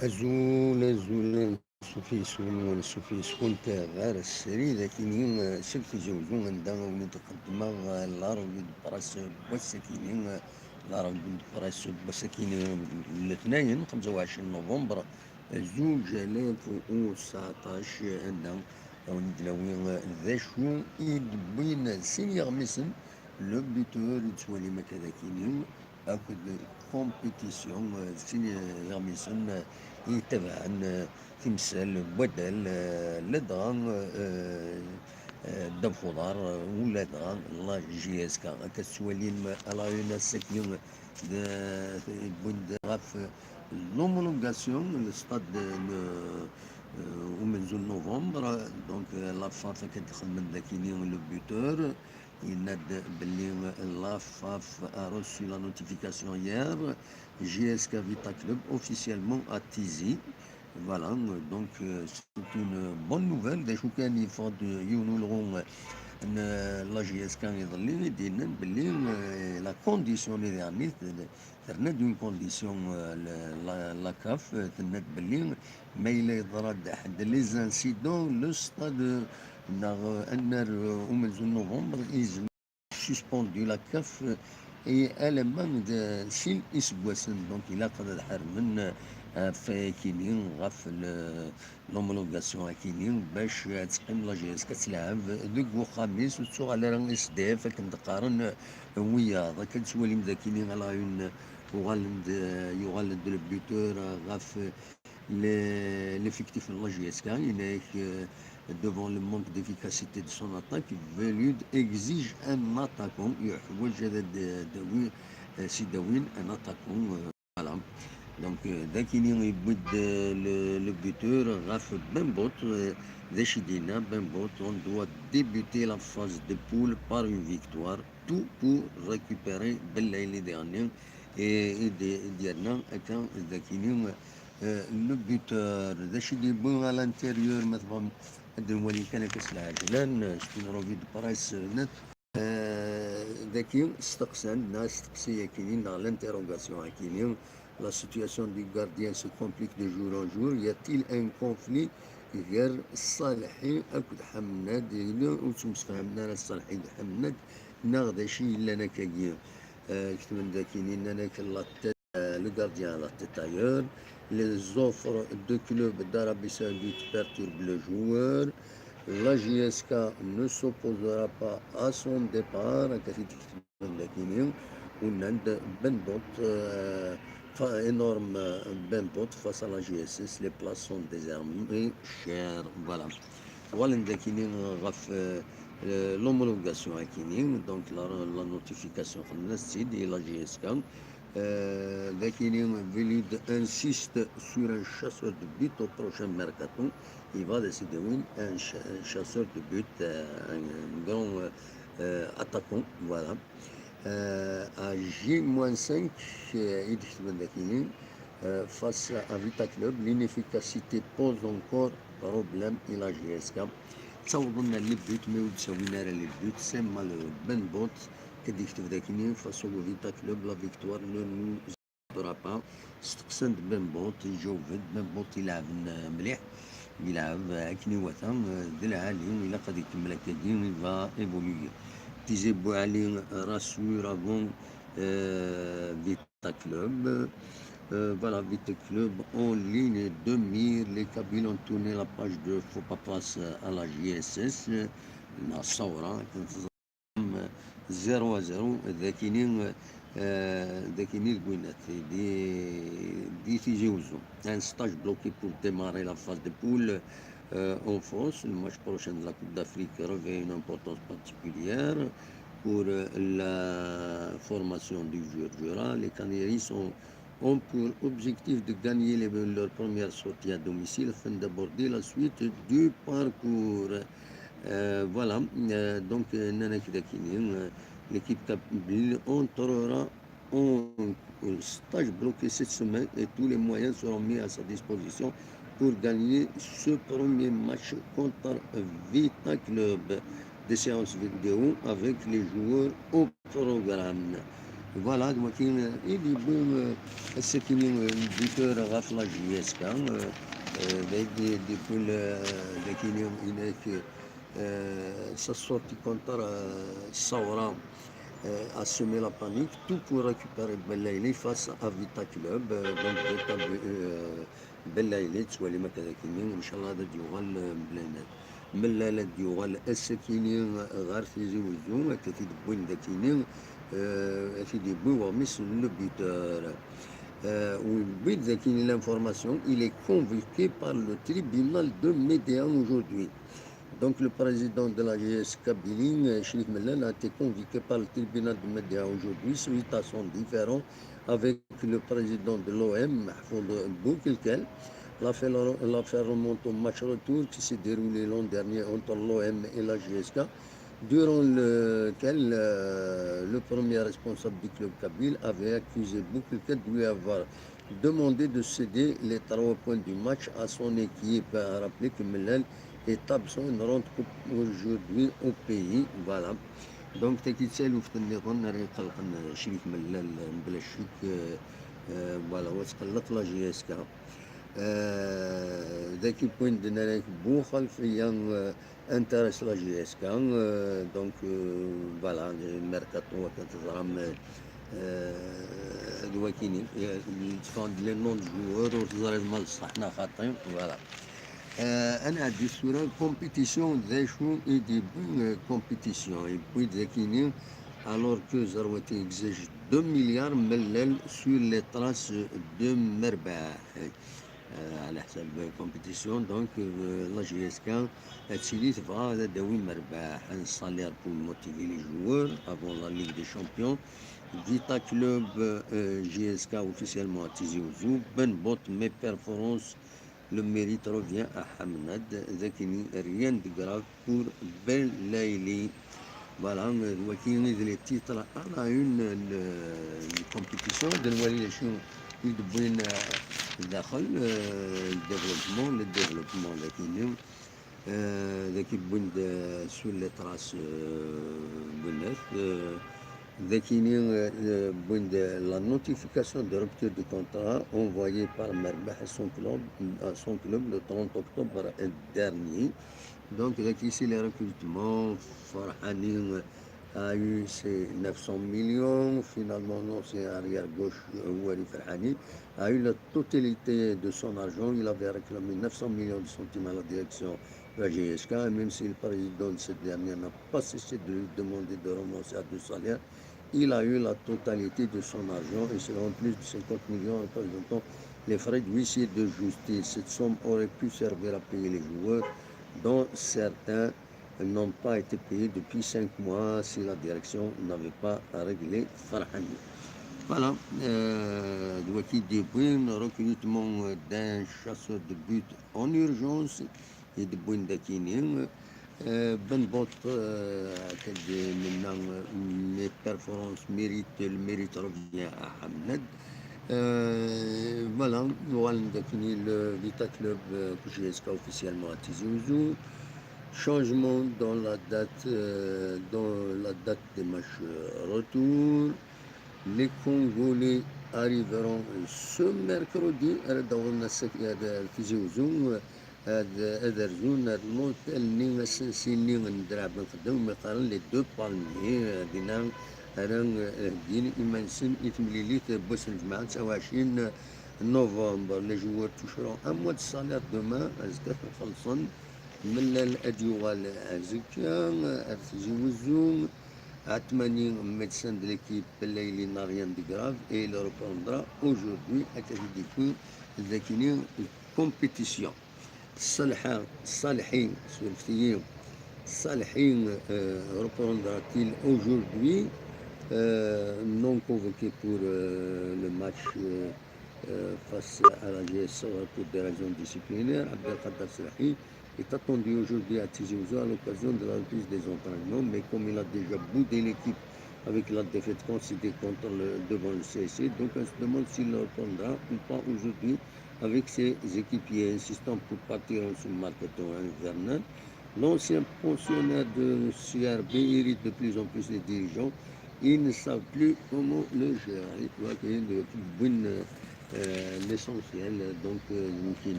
أزول سوفي سكون غير السري لكن سلك زوجون عندما ونتقدم العرب براس والسكينين العرب براس والسكين الاثنين 25 نوفمبر 2019 عندهم وندلاوين ذا شو يدبين سينيغ ميسن لو بيتور يتسوالي ما كذا كينين أكد كومبيتيسيون سينيغ ميسن يتبعن تمثال بدل لدغان دب خضار ولا دغان الله جي اس كا كتسوالين على يونا سكيون بند غاف لومولوغاسيون الستاد ومنزل نوفمبر دونك لا فاف كتدخل من ذاكيني لو بوتور يناد باللي لا فاف a reçu la notification hier JSK Vita Club officiellement à Tizi. Voilà, donc c'est une bonne nouvelle. Des gens qui font de Younouron, la JSK يظلي يدينا باللي la condition dernière ترنا d'une condition la CAF ترنا باللي ما إلا يضرب حد les incidents le stade أن ومن نوفمبر suspendu la CAF et élément de s'il isbouassen donc il a قد الحر من في كينين غف l'homologation كينين باش تقيم لا جي اس كتلعب دوك وخميس وتسوق على راه اس دي اف كنتقارن ويا ذاك كتسوالي مدا كينين على اون يغالد لو بيتور غف l'effectif de la GSK, devant le manque d'efficacité de son attaque, Velud exige un attaquant. Sidawin, un attaquant. Voilà. Donc, dès qu'il y a le buteur, Raf Bembot, Deshidina Bembot, on doit débuter la phase de poule par une victoire, tout pour récupérer Belaïli dernier et Diana, quand le buteur Deshidibou à l'intérieur, maintenant, الدولي كان كاس العالم شكون روفيد برايس نت ذاكي استقسان الناس استقسية كاينين على الانتيروغاسيون كاينين لا سيتياسيون دي غارديان سو كومبليك دو جور ان جور ياتيل ان كونفلي غير الصالحي اكد حماد وتمسفهمنا الصالحي حماد ناغدا شي الا انا كاين كتب كاينين انا كلا le gardien à la tête ailleurs. Les offres de clubs d'Arabie Saoudite perturbent le joueur. La JSK ne s'opposera pas à son départ. On a Ben Bot, énorme Ben Bot face à la JSS. Les places sont désormais chères. Voilà. Voilà l'homologation à Kinin, donc la notification de la GSK. Velid insiste sur un chasseur de but au prochain mercato. Il va décider un chasseur de but, un grand attaquant. Voilà. À J-5, face à Vita Club, l'inefficacité pose encore problème et la GSK. تصورنا اللي بيوت ما يتساوينا راه لي بيوت سي مال بن بوت كديكتب ذاكني فاسو فيتا كلوب لا فيكتوار نو سورا با استقسند بن بوت يجوفد بن بوت يلعب مليح يلعب كني وثان ذي العالي إلا قد يكمل كدين يبغى ايفولوي تيجي بو علي راسور افون فيتا كلوب voilà, Vite Club en ligne 2000. Les Kabyles ont tourné la page de Faut pas passer à la JSS. La Saura, 0-0. ذاكيني البوينات دي تيجيوزو. Un stage bloqué pour démarrer la phase de poule en France. Le match prochain de la Coupe d'Afrique revêt une importance particulière pour la formation du joueur. Les Canaries ont pour objectif de gagner leur première sortie à domicile afin d'aborder la suite du parcours. Voilà, donc l'équipe Kabylie entrera en stage bloqué cette semaine et tous les moyens seront mis à sa disposition pour gagner ce premier match contre Vita Club. Des séances vidéo avec les joueurs au programme. Voilà, donc il est bon, c'est qu'il y a un buteur à la JSK, depuis sa sortie contre Saoura a semé la panique, tout pour récupérer Belaïli face à Vita Club, donc Vita Belaïli, soit les Makadakini, Inch'Allah, de Dioral Blenet. ملا ديوغال السكيني غار في زوجو تفيد بوين داكيني في دي بوين ومس لو بيتور وبيت داكيني l'information il est convoqué par le tribunal de Médéan aujourd'hui. Donc le président de la GS Kabylie, Chérif Mellal, a été convoqué par le tribunal de Médéan aujourd'hui suite à son différend avec le président de l'OM, Mahfoud Boukelkel. L'affaire remonte au match retour qui s'est déroulé l'an dernier entre l'OM et la GSK, durant lequel le premier responsable du club kabyle avait accusé Boukelkel de lui avoir demandé de céder les 3 points du match à son équipe. A rappelé que Mellal est absent, il ne rentre qu'aujourd'hui au pays. Voilà. Donc, تكيتسالوا في النظام راه قلقنا شريك ملال بلا شك فوالا وتقلق لا جي اس كا ذاك بوين درنا لك بو خلفيا انترس لا جي اس كا دونك فوالا الميركاتو كتزرم هادو كاينين تفاند لي نون جوور وتزرد مال الصحنا خاطين فوالا انا عندي الصوره كومبيتيسيون ذا شو دي بون كومبيتيسيون يبوي ذاكيني alors que Zarwati exige 2 milliards ملل sur les traces de مربح على حساب الكومبيتيسيون دونك لا جي اس كان هادشي تبغى داوي مربح ان صالير بور موتيفي لي جوور افون لا ليغ دي شامبيون Vita Club GSK officiellement à Tizi Ouzou, Ben Bot, mes performances, le mérite revient à Hamnad, Zakini, rien de grave pour Ben Laili. Voilà, les titres à la une compétition de l'évaluation de Bouin Dakhel, le développement l'équipe Bouin sur les traces Bouinet. La notification de rupture du contrat envoyée par Merbah à son club le 30 octobre dernier. Donc, ici, les recrutements, Farhani a eu ses 900 millions. Finalement, non, c'est arrière-gauche, Ouari Farhani a eu la totalité de son argent. Il avait réclamé 900 millions de centimes à la direction de la GSK. Même si le président de cette dernière n'a pas cessé de lui demander de renoncer à deux salaires, il a eu la totalité de son argent et c'est en plus de 50 millions représentant les frais d'huissier de justice. Cette somme aurait pu servir à payer les joueurs dont certains n'ont pas été payés depuis 5 mois si la direction n'avait pas réglé Farhani. Voilà, Douaki Debouin, recrutement d'un chasseur de but en urgence et de Bouindakinin. Ben Bot, maintenant mes performances méritent, le mérite revient à Hamnad. Voilà, le Vita Club GSK officiellement à Tizi Ouzou. Changement dans la date des matchs retour. Les Congolais arriveront ce mercredi à Tizi Ouzou. هذا رجون هذا الموتيل اللي سنسيني ندرع بنخدم مقارن لي دو بالمي دينا انا دين ايمانسن يتمليليت بوس الجماعة 29 نوفمبر لي جوار توشرون ان موا دو سالير دومان ازكا خلصن من الاديوغال ازكا ارتيجي وزوم à 80 médecins de l'équipe Pelaïli n'a rien de grave et il reprendra aujourd'hui à Kazidikoun une compétition. Salhin reprendra-t-il aujourd'hui non convoqué pour le match face à la GS pour des raisons disciplinaires. Abdelkader Salhi est attendu aujourd'hui à Tizi Ouzou à l'occasion de la reprise des entraînements, mais comme il a déjà boudé l'équipe avec la défaite concédée devant le CSC, donc on se demande s'il le reprendra ou pas aujourd'hui avec ses équipiers, insistant pour partir sur le mercato hivernal. L'ancien pensionnaire de CRB irrite de plus en plus les dirigeants ils ne savent plus comment le gérer. Tu vois, l'essentiel, donc,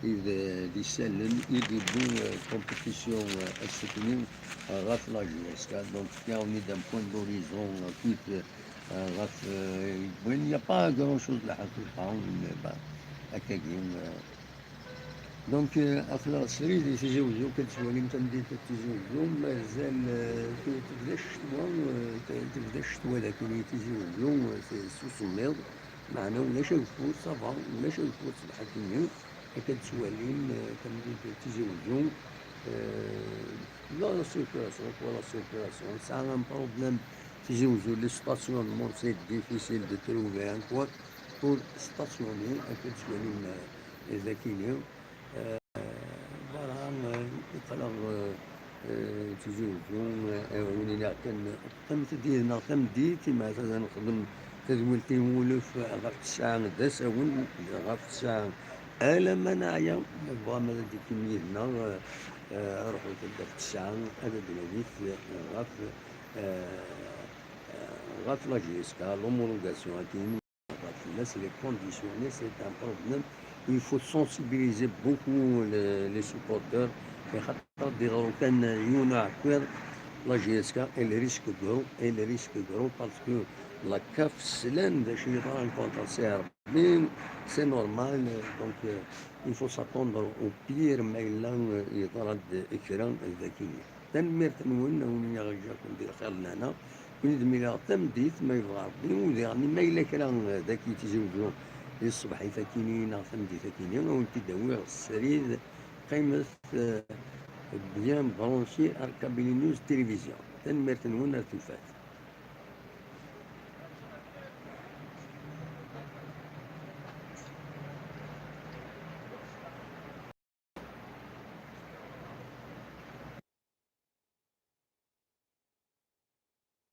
إذا يسلم يجيبوا كومبيتيسيون السكنين غاف لا جي دونك يعاوني دان بوان دوريزون كيف غاف وين يا با غران شوز الحقيقة هكاكين دونك اخلاص سريد يتزوجوا كتولي انت بديت تتزوجوا مازال تبدا الشتوى تبدا الشتوى لكن يتزوجوا سوس النيض معنا ولا شوفوا صافا ولا شوفوا صبحت اليوم كتولين كنبديو تتزوجوا لا سيركولاسيون ولا سيركولاسيون ساعة ان بروبليم تزوجوا لي ستاسيونمون سي ديفيسيل دو تروفي ان كوا بور ستاسيوني كتولين ذكيين فوالا يقدر تزوجوا ونينا قمت ديالنا تمديت مثلا نخدم تزولتي ولف غاف الساعة داساون غاف الساعة ألا ما نعيا نبغى ماذا ديك كميتنا روحو تبدا في الساعة هذا بناديت غاف غاف لاجيسكا لومولوغاسيون كاين غاف الناس لي كونديسيوني سي ان بروبليم. Il faut sensibiliser beaucoup les supporters. كان يونا عكوير لا جيسكا اللي ريسك كرو باسكو لا كاف سلان باش يطرا كونتر سي ربي سي نورمال دونك il faut s'attendre au pire ما إلا يطرد إكرام الذكية تنمير تنون ونيا غيجاكم دير خير لنا وندمي لا تمديت ما يبغى ربي وديرني ما إلا كرام ذاكي تزوجو الصبح ثكينين تمدي ثكينين وانت داوي السرير قيمة بيان برونشي اركب لي نيوز تلفزيون تنمير تنون تلفات